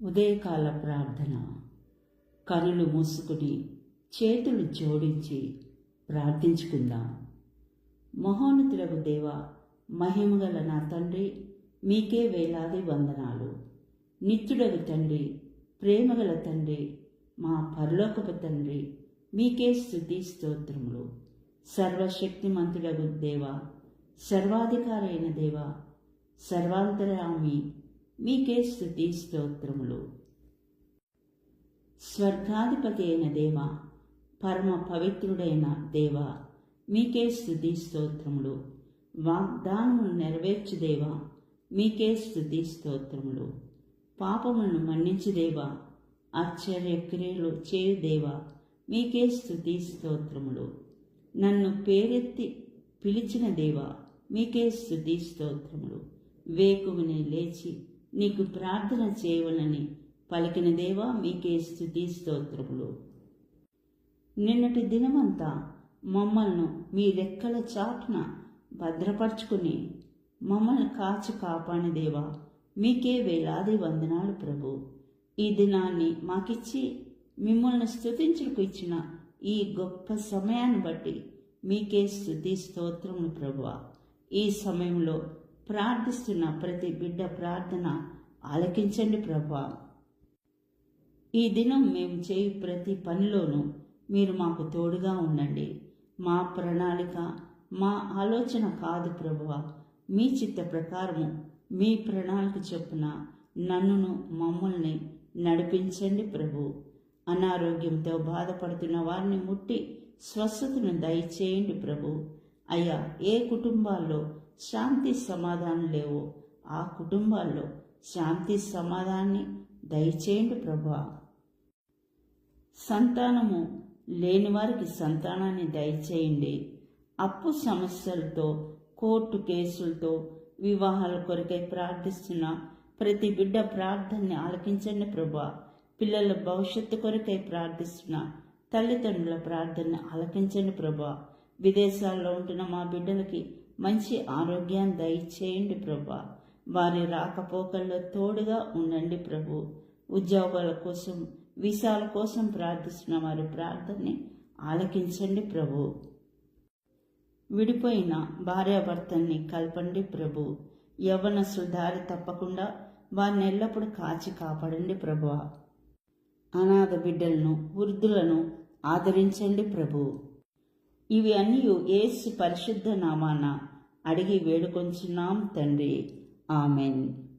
ఉదయకాల ప్రార్థన. కనులు మూసుకుని చేతులు జోడించి ప్రార్థించుకుందాం. మహోన్నతులకు దేవ, మహిమగల నా తండ్రి, మీకే వేలాది వందనాలు. నిత్యుడగు తండ్రి, ప్రేమగల తండ్రి, మా పరలోకపు తండ్రి, మీకే స్తుతి స్తోత్రములు. సర్వశక్తిమంతుడగు దేవ, సర్వాధికారి అయిన దేవ, సర్వాంతరామి, మీకే స్తుతి స్తోత్రములు. స్వర్గాధిపతి అయిన దేవ, పరమ పవిత్రుడైన దేవ, మీకే స్తుతి స్తోత్రములు. వాగ్దానమును నెరవేర్చు దేవ, మీకే స్తుతి స్తోత్రములు. పాపములను మన్నించు దేవ, ఆశ్చర్యక్రియలు చేయు దేవ, మీకే స్తుతి స్తోత్రములు. నన్ను పేరెత్తి పిలిచిన దేవ, మీకే స్తుతి స్తోత్రములు. వేకువని లేచి నీకు ప్రార్థన చేయవలని పలికిన దేవా, మీకే స్తుతి స్తోత్రములు. నిన్నటి దినమంతా మమ్మల్ని మీ రెక్కల చాటున భద్రపరుచుకుని మమ్మల్ని కాచి కాపాడిన దేవా, మీకే వేలాది వందనాలు ప్రభు. ఈ దినాన్ని మాకిచ్చి మిమ్మల్ని స్తుతించుటకు ఇచ్చిన ఈ గొప్ప సమయాన్ని బట్టి మీకే స్తుతి స్తోత్రములు ప్రభువా. ఈ సమయంలో ప్రార్థిస్తున్న ప్రతి బిడ్డ ప్రార్థన ఆలకించండి ప్రభువా. ఈ దినం మేము చేయు ప్రతి పనిలోనూ మీరు మాకు తోడుగా ఉండండి. మా ప్రణాళిక, మా ఆలోచన కాదు ప్రభువా, మీ చిత్త ప్రకారము మీ ప్రణాళిక చొప్పున నన్నును మమ్మల్ని నడిపించండి ప్రభు. అనారోగ్యంతో బాధపడుతున్న వారిని ముట్టి స్వస్థతను దయచేయండి ప్రభు. అయ్యా, ఏ కుటుంబాల్లో శాంతి సమాధానం లేవో ఆ కుటుంబాల్లో శాంతి సమాధానాన్ని దయచేయండి ప్రభా. సంతానము లేని వారికి సంతానాన్ని దయచేయండి. అప్పు సమస్యలతో, కోర్టు కేసులతో, వివాహాల కొరకై ప్రార్థిస్తున్న ప్రతి బిడ్డ ప్రార్థనని ఆలకించండి ప్రభా. పిల్లల భవిష్యత్తు కొరకై ప్రార్థిస్తున్న తల్లిదండ్రుల ప్రార్థనని ఆలకించండి ప్రభా. విదేశాల్లో ఉంటున్న మా బిడ్డలకి మంచి ఆరోగ్యాన్ని దయచేయండి ప్రభా. వారి రాకపోకల్లో తోడుగా ఉండండి ప్రభు. ఉద్యోగాల కోసం, వీసాల కోసం ప్రార్థిస్తున్న వారి ప్రార్థనని ఆలకించండి ప్రభు. విడిపోయిన భార్యాభర్తల్ని కలపండి ప్రభు. యవ్వనస్తుల దారి తప్పకుండా వారిని ఎల్లప్పుడూ కాచి కాపాడండి ప్రభు. అనాథ బిడ్డలను, వృద్ధులను ఆదరించండి ప్రభు. ఇవి అన్నీ యేసు పరిశుద్ధ నామాన అడిగి వేడుకొంచున్నాం తండ్రి. ఆమెన్.